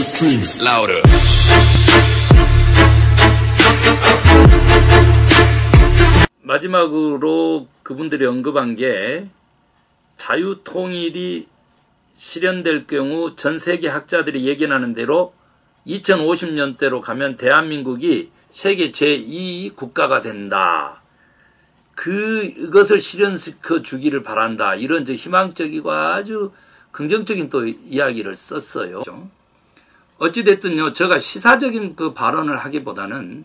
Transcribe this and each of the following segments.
streams louder. 마지막으로 그분들이 언급한 게 자유통일이 실현될 경우 전 세계 학자들이 예견하는 대로 2050년대로 가면 대한민국이 세계 제2 국가가 된다. 그것을 실현시켜 주기를 바란다. 이런 희망적이고 아주 긍정적인 또 이야기를 썼어요. 어찌됐든요, 제가 시사적인 그 발언을 하기보다는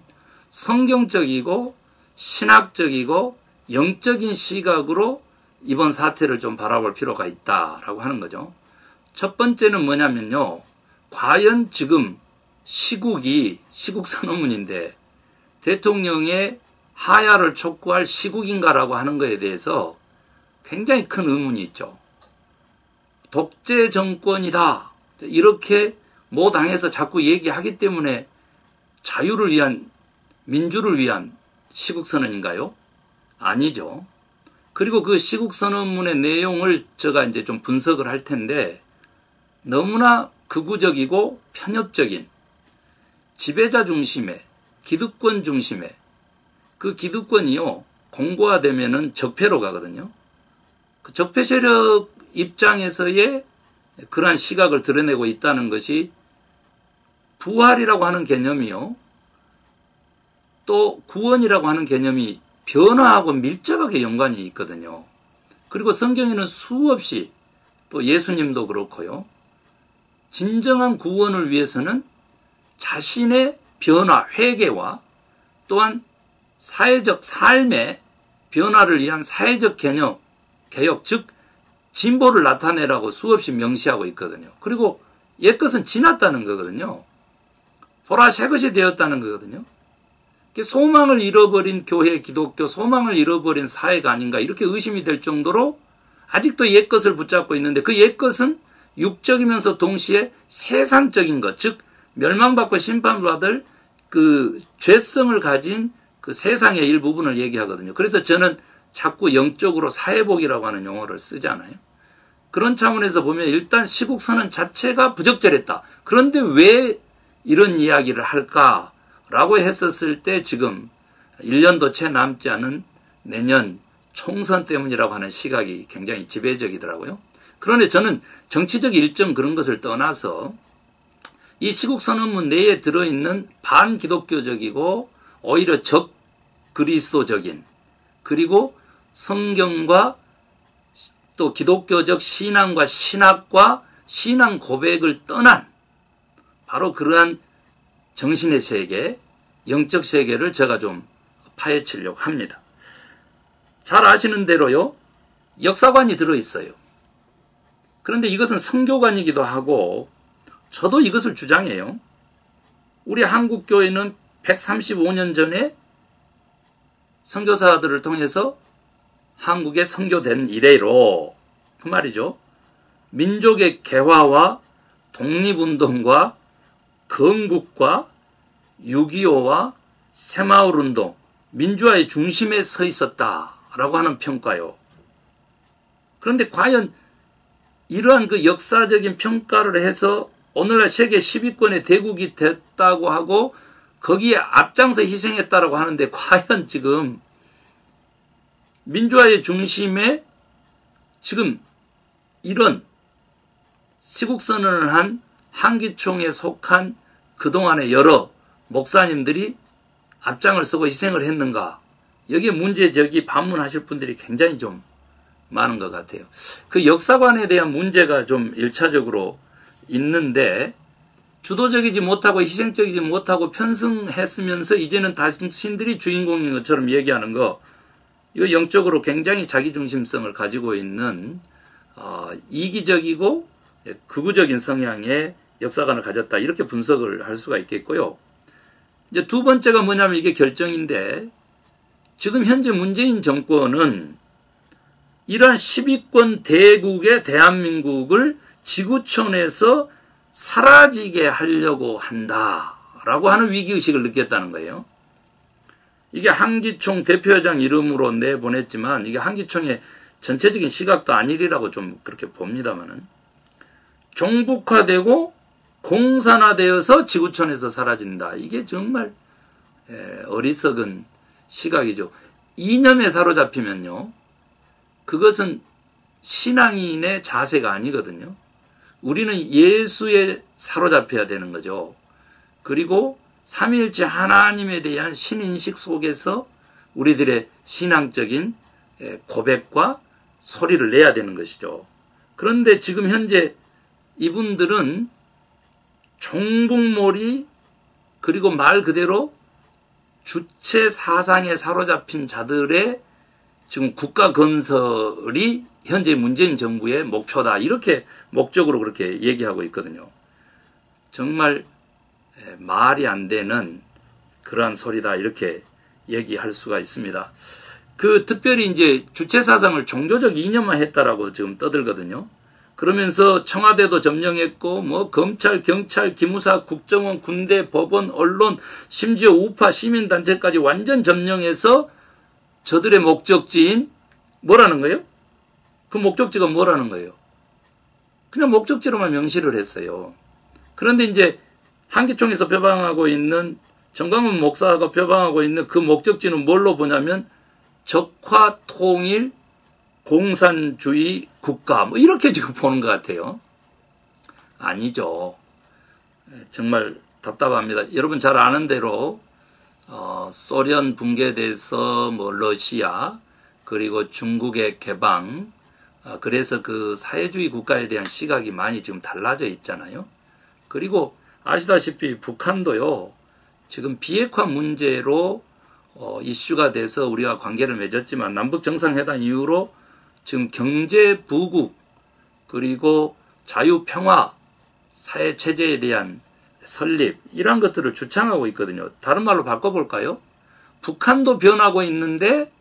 성경적이고 신학적이고 영적인 시각으로 이번 사태를 좀 바라볼 필요가 있다라고 하는 거죠. 첫 번째는 뭐냐면요, 과연 지금 시국이 시국선언문인데 대통령의 하야를 촉구할 시국인가라고 하는 것에 대해서 굉장히 큰 의문이 있죠. 독재 정권이다 이렇게 모 당에서 자꾸 얘기하기 때문에 자유를 위한, 민주를 위한 시국선언인가요? 아니죠. 그리고 그 시국선언문의 내용을 제가 이제 좀 분석을 할 텐데 너무나 극우적이고 편협적인 지배자 중심의, 기득권 중심의, 그 기득권이요, 공고화되면은 적폐로 가거든요. 그 적폐 세력 입장에서의 그러한 시각을 드러내고 있다는 것이 부활이라고 하는 개념이요, 또 구원이라고 하는 개념이 변화하고 밀접하게 연관이 있거든요. 그리고 성경에는 수없이, 또 예수님도 그렇고요, 진정한 구원을 위해서는 자신의 변화, 회개와 또한 사회적 삶의 변화를 위한 사회적 개념, 개혁, 즉 진보를 나타내라고 수없이 명시하고 있거든요. 그리고 옛것은 지났다는 거거든요. 보라 새것이 되었다는 거거든요. 소망을 잃어버린 교회, 기독교, 소망을 잃어버린 사회가 아닌가 이렇게 의심이 될 정도로 아직도 옛것을 붙잡고 있는데, 그 옛것은 육적이면서 동시에 세상적인 것, 즉 멸망받고 심판받을 그 죄성을 가진 그 세상의 일부분을 얘기하거든요. 그래서 저는 자꾸 영적으로 사회복이라고 하는 용어를 쓰잖아요. 그런 차원에서 보면 일단 시국선언 자체가 부적절했다. 그런데 왜 이런 이야기를 할까라고 했었을 때 지금 1년도 채 남지 않은 내년 총선 때문이라고 하는 시각이 굉장히 지배적이더라고요. 그런데 저는 정치적 일정 그런 것을 떠나서 이 시국선언문 내에 들어있는 반기독교적이고 오히려 적그리스도적인, 그리고 성경과 또 기독교적 신앙과 신학과 신앙 고백을 떠난 바로 그러한 정신의 세계, 영적 세계를 제가 좀 파헤치려고 합니다. 잘 아시는 대로요, 역사관이 들어있어요. 그런데 이것은 성교관이기도 하고 저도 이것을 주장해요. 우리 한국교회는 135년 전에 선교사들을 통해서 한국에 선교된 이래로, 그 말이죠, 민족의 개화와 독립운동과 건국과 6.25와 새마을운동, 민주화의 중심에 서 있었다라고 하는 평가요. 그런데 과연 이러한 그 역사적인 평가를 해서 오늘날 세계 10위권의 대국이 됐다고 하고 거기에 앞장서 희생했다라고 하는데, 과연 지금 민주화의 중심에 지금 이런 시국선언을 한 한기총에 속한 그동안의 여러 목사님들이 앞장을 서고 희생을 했는가? 여기에 문제적이 반문하실 분들이 굉장히 좀 많은 것 같아요. 그 역사관에 대한 문제가 좀 1차적으로 있는데, 주도적이지 못하고 희생적이지 못하고 편승했으면서 이제는 당신들이 주인공인 것처럼 얘기하는 거, 이거 영적으로 굉장히 자기중심성을 가지고 있는 이기적이고 극우적인 성향의 역사관을 가졌다, 이렇게 분석을 할 수가 있겠고요. 이제 두 번째가 뭐냐면 이게 결정인데, 지금 현재 문재인 정권은 이러한 10위권 대국의 대한민국을 지구촌에서 사라지게 하려고 한다라고 하는 위기의식을 느꼈다는 거예요. 이게 한기총 대표회장 이름으로 내보냈지만 이게 한기총의 전체적인 시각도 아니리라고 좀 그렇게 봅니다만은, 종북화되고 공산화되어서 지구촌에서 사라진다. 이게 정말 어리석은 시각이죠. 이념에 사로잡히면요, 그것은 신앙인의 자세가 아니거든요. 우리는 예수에 사로잡혀야 되는 거죠. 그리고 삼위일체 하나님에 대한 신인식 속에서 우리들의 신앙적인 고백과 소리를 내야 되는 것이죠. 그런데 지금 현재 이분들은 종북몰이, 그리고 말 그대로 주체 사상에 사로잡힌 자들의 지금 국가 건설이 현재 문재인 정부의 목표다. 이렇게 목적으로 그렇게 얘기하고 있거든요. 정말 말이 안 되는 그러한 소리다. 이렇게 얘기할 수가 있습니다. 특별히 이제 주체 사상을 종교적 이념화했다라고 지금 떠들거든요. 그러면서 청와대도 점령했고, 뭐 검찰, 경찰, 기무사, 국정원, 군대, 법원, 언론, 심지어 우파 시민단체까지 완전 점령해서 저들의 목적지인 뭐라는 거예요? 그 목적지가 뭐라는 거예요? 그냥 목적지로만 명시를 했어요. 그런데 이제 한기총에서 표방하고 있는, 정광훈 목사가 표방하고 있는 그 목적지는 뭘로 보냐면 적화 통일 공산주의 국가, 뭐 이렇게 지금 보는 것 같아요. 아니죠. 정말 답답합니다. 여러분 잘 아는 대로 소련 붕괴돼서 뭐 러시아, 그리고 중국의 개방, 그래서 그 사회주의 국가에 대한 시각이 많이 지금 달라져 있잖아요. 그리고 아시다시피 북한도요, 지금 비핵화 문제로 이슈가 돼서 우리가 관계를 맺었지만, 남북 정상회담 이후로 지금 경제 부국, 그리고 자유평화 사회체제에 대한 설립, 이러한 것들을 주창하고 있거든요. 다른 말로 바꿔볼까요? 북한도 변하고 있는데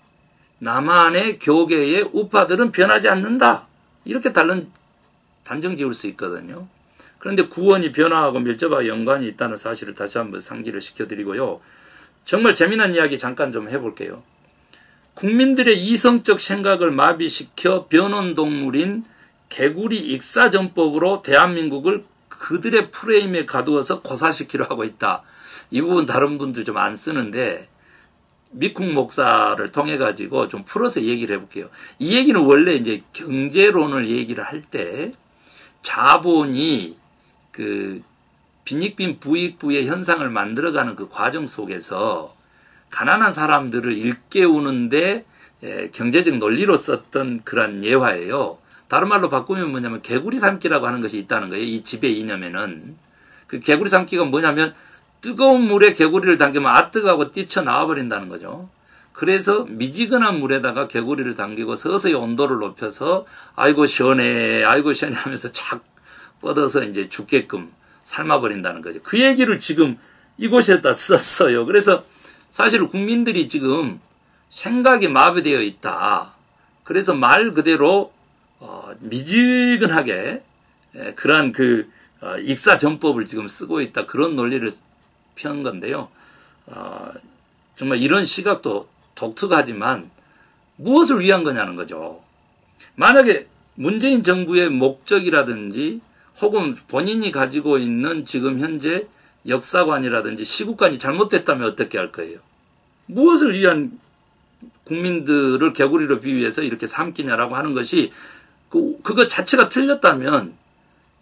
남한의 교계의 우파들은 변하지 않는다. 이렇게 단정 지을 수 있거든요. 그런데 구원이 변화하고 밀접하게 연관이 있다는 사실을 다시 한번 상기를 시켜드리고요. 정말 재미난 이야기 잠깐 좀 해볼게요. 국민들의 이성적 생각을 마비시켜 변온동물인 개구리 익사전법으로 대한민국을 그들의 프레임에 가두어서 고사시키려 하고 있다. 이 부분 다른 분들 좀 안 쓰는데 미쿵 목사를 통해 가지고 좀 풀어서 얘기를 해볼게요. 이 얘기는 원래 이제 경제론을 얘기를 할 때 자본이 그 빈익빈 부익부의 현상을 만들어가는 그 과정 속에서 가난한 사람들을 일깨우는데 경제적 논리로 썼던 그런 예화예요. 다른 말로 바꾸면 뭐냐면 개구리 삶기라고 하는 것이 있다는 거예요. 이 지배 이념에는. 그 개구리 삶기가 뭐냐면 뜨거운 물에 개구리를 담기면 아뜨거하고 뛰쳐나와 버린다는 거죠. 그래서 미지근한 물에다가 개구리를 담기고 서서히 온도를 높여서 아이고 시원해, 아이고 시원해 하면서 착 뻗어서 이제 죽게끔 삶아버린다는 거죠. 그 얘기를 지금 이곳에다 썼어요. 그래서 사실 국민들이 지금 생각이 마비되어 있다. 그래서 말 그대로 미지근하게 그러한 익사전법을 지금 쓰고 있다. 그런 논리를 편 건데요. 정말 이런 시각도 독특하지만 무엇을 위한 거냐는 거죠. 만약에 문재인 정부의 목적이라든지 혹은 본인이 가지고 있는 지금 현재 역사관이라든지 시국관이 잘못됐다면 어떻게 할 거예요? 무엇을 위한 국민들을 개구리로 비유해서 이렇게 삼키냐라고 하는 것이 그거 자체가 틀렸다면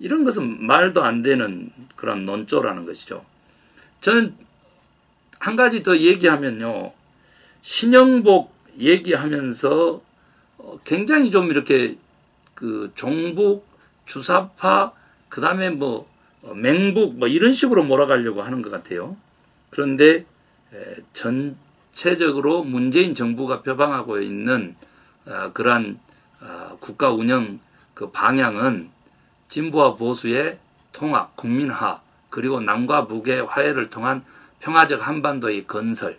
이런 것은 말도 안 되는 그런 논조라는 것이죠. 저는 한 가지 더 얘기하면요. 신영복 얘기하면서 굉장히 좀 이렇게 그 종북, 주사파, 그 다음에 뭐 맹북 뭐 이런 식으로 몰아가려고 하는 것 같아요. 그런데 전체적으로 문재인 정부가 표방하고 있는 그러한 국가 운영 그 방향은 진보와 보수의 통합, 국민화, 그리고 남과 북의 화해를 통한 평화적 한반도의 건설,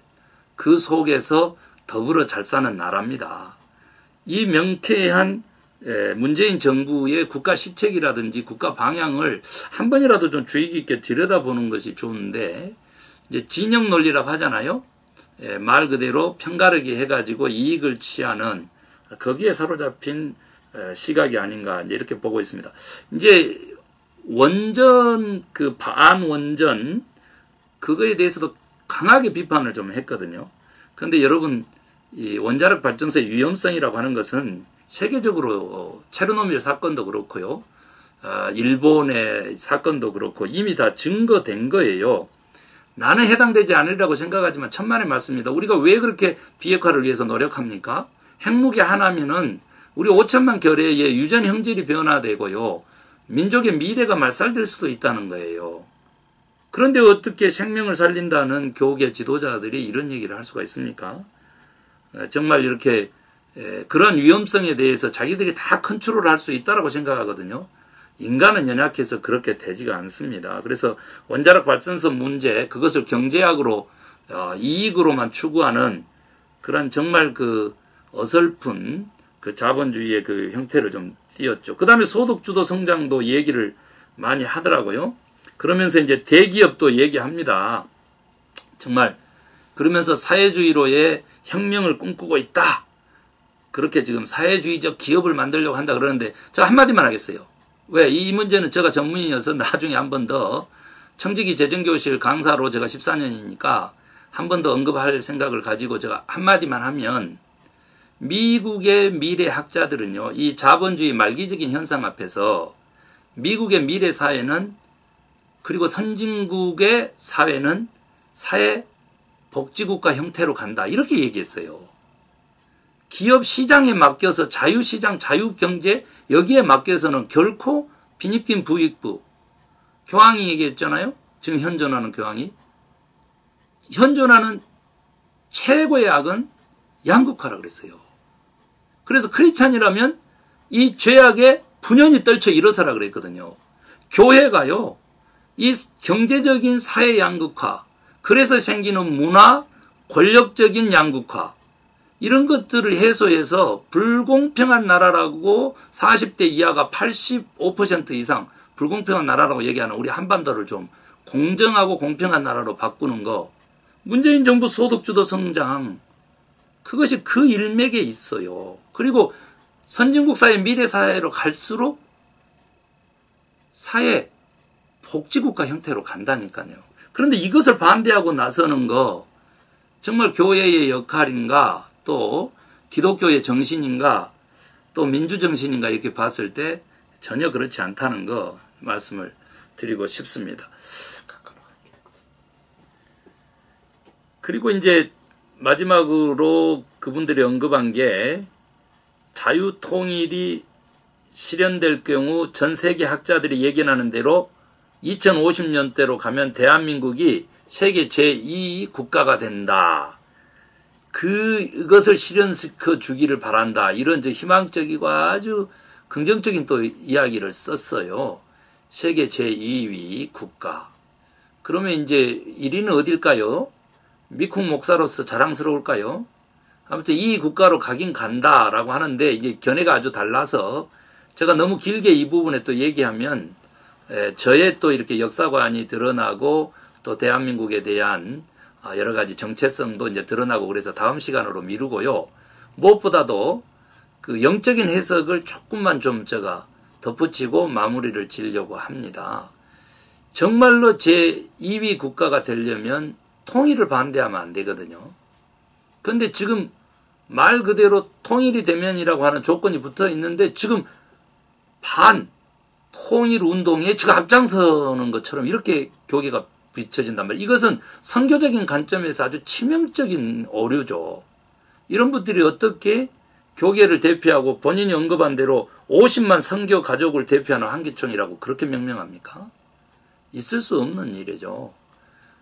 그 속에서 더불어 잘 사는 나라입니다. 이 명쾌한 문재인 정부의 국가 시책이라든지 국가 방향을 한 번이라도 좀 주의 깊게 들여다보는 것이 좋은데, 이제 진영 논리라고 하잖아요. 말 그대로 편가르기 해가지고 이익을 취하는 거기에 사로잡힌 시각이 아닌가 이제 이렇게 보고 있습니다. 이제 원전 그 반원전 그거에 대해서도 강하게 비판을 좀 했거든요. 그런데 여러분 이 원자력 발전소의 위험성이라고 하는 것은 세계적으로 체르노빌 사건도 그렇고요. 일본의 사건도 그렇고 이미 다 증거된 거예요. 나는 해당되지 않으리라고 생각하지만 천만의 말씀입니다. 우리가 왜 그렇게 비핵화를 위해서 노력합니까? 핵무기 하나면은 우리 5천만 결의의 유전 형질이 변화되고요. 민족의 미래가 말살될 수도 있다는 거예요. 그런데 어떻게 생명을 살린다는 교계 지도자들이 이런 얘기를 할 수가 있습니까? 정말 이렇게 그런 위험성에 대해서 자기들이 다 컨트롤할 수 있다고 생각하거든요. 인간은 연약해서 그렇게 되지가 않습니다. 그래서 원자력 발전소 문제 그것을 경제학으로 이익으로만 추구하는 그런 정말 그 어설픈 그 자본주의의 그 형태를 좀 띄었죠. 그 다음에 소득주도 성장도 얘기를 많이 하더라고요. 그러면서 이제 대기업도 얘기합니다. 정말 그러면서 사회주의로의 혁명을 꿈꾸고 있다. 그렇게 지금 사회주의적 기업을 만들려고 한다 그러는데 제가 한마디만 하겠어요. 왜? 이 문제는 제가 전문이어서 나중에 한 번 더 청지기 재정교실 강사로 제가 14년이니까 한 번 더 언급할 생각을 가지고 제가 한마디만 하면 미국의 미래 학자들은요. 이 자본주의 말기적인 현상 앞에서 미국의 미래 사회는 그리고 선진국의 사회는 사회복지국가 형태로 간다. 이렇게 얘기했어요. 기업 시장에 맡겨서 자유시장, 자유경제 여기에 맡겨서는 결코 빈입긴 부익부. 교황이 얘기했잖아요. 지금 현존하는 교황이. 현존하는 최고의 악은 양극화라 그랬어요. 그래서 크리스찬이라면 이 죄악에 분연히 떨쳐 일어서라 그랬거든요. 교회가요. 이 경제적인 사회 양극화, 그래서 생기는 문화, 권력적인 양극화 이런 것들을 해소해서 불공평한 나라라고 40대 이하가 85% 이상 불공평한 나라라고 얘기하는 우리 한반도를 좀 공정하고 공평한 나라로 바꾸는 거. 문재인 정부 소득주도 성장 그것이 그 일맥에 있어요. 그리고 선진국 사회 미래 사회로 갈수록 사회 복지국가 형태로 간다니까요. 그런데 이것을 반대하고 나서는 거 정말 교회의 역할인가 또 기독교의 정신인가 또 민주정신인가 이렇게 봤을 때 전혀 그렇지 않다는 거 말씀을 드리고 싶습니다. 그리고 이제 마지막으로 그분들이 언급한 게 자유통일이 실현될 경우 전 세계 학자들이 예견하는 대로 2050년대로 가면 대한민국이 세계 제2 국가가 된다. 그것을 실현시켜 주기를 바란다. 이런 희망적이고 아주 긍정적인 또 이야기를 썼어요. 세계 제2위 국가. 그러면 이제 1위는 어딜까요? 미쿵 목사로서 자랑스러울까요? 아무튼 이 국가로 가긴 간다라고 하는데 이제 견해가 아주 달라서 제가 너무 길게 이 부분에 또 얘기하면 저의 또 이렇게 역사관이 드러나고 또 대한민국에 대한 여러 가지 정체성도 이제 드러나고 그래서 다음 시간으로 미루고요. 무엇보다도 그 영적인 해석을 조금만 좀 제가 덧붙이고 마무리를 지으려고 합니다. 정말로 제2위 국가가 되려면 통일을 반대하면 안 되거든요. 그런데 지금 말 그대로 통일이 되면이라고 하는 조건이 붙어 있는데 지금 통일 운동에 지금 앞장서는 것처럼 이렇게 교계가 비춰진단 말이에요. 이것은 선교적인 관점에서 아주 치명적인 오류죠. 이런 분들이 어떻게 교계를 대표하고 본인이 언급한 대로 50만 선교 가족을 대표하는 한기총이라고 그렇게 명명합니까? 있을 수 없는 일이죠.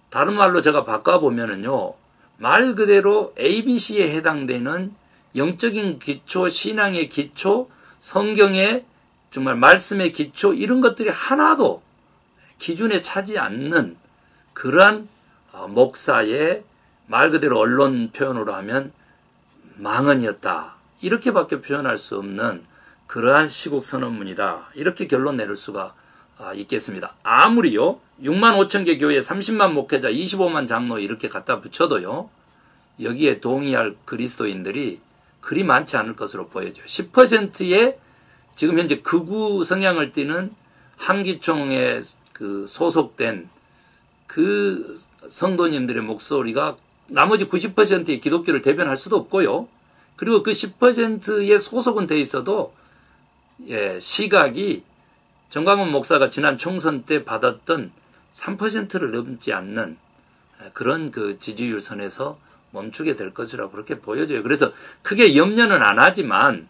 다른 말로 제가 바꿔보면은요, 말 그대로 ABC에 해당되는 영적인 기초, 신앙의 기초, 성경의 정말 말씀의 기초, 이런 것들이 하나도 기준에 차지 않는 그러한 목사의 말 그대로 언론 표현으로 하면 망언이었다. 이렇게밖에 표현할 수 없는 그러한 시국 선언문이다. 이렇게 결론 내릴 수가 있겠습니다. 아무리요 6만 5천 개 교회 30만 목회자 25만 장로 이렇게 갖다 붙여도요 여기에 동의할 그리스도인들이 그리 많지 않을 것으로 보여져요. 10%의 지금 현재 극우 성향을 띠는 한기총에 그 소속된 그 성도님들의 목소리가 나머지 90%의 기독교를 대변할 수도 없고요. 그리고 그 10%의 소속은 돼 있어도 시각이 정광훈 목사가 지난 총선 때 받았던 3%를 넘지 않는 그런 그 지지율 선에서 멈추게 될 것이라고 그렇게 보여져요. 그래서 크게 염려는 안 하지만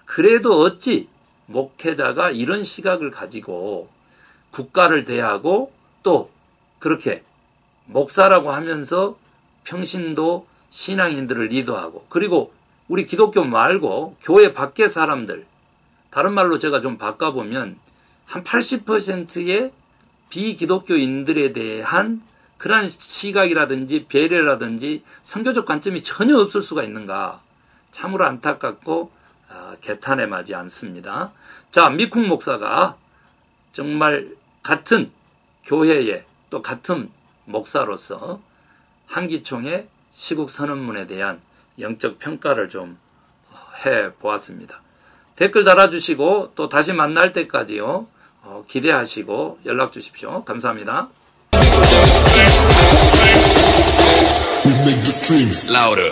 그래도 어찌 목회자가 이런 시각을 가지고 국가를 대하고 또 그렇게 목사라고 하면서 평신도 신앙인들을 리더하고 그리고 우리 기독교 말고 교회 밖의 사람들 다른 말로 제가 좀 바꿔보면 한 80%의 비기독교인들에 대한 그러한 시각이라든지 배려라든지 선교적 관점이 전혀 없을 수가 있는가 참으로 안타깝고 개탄에 맞지 않습니다. 자, 미쿵 목사가 정말 같은 교회에 또 같은 목사로서 한기총의 시국 선언문에 대한 영적 평가를 좀 해보았습니다. 댓글 달아주시고 또 다시 만날 때까지요 기대하시고 연락 주십시오. 감사합니다. We make the streams louder.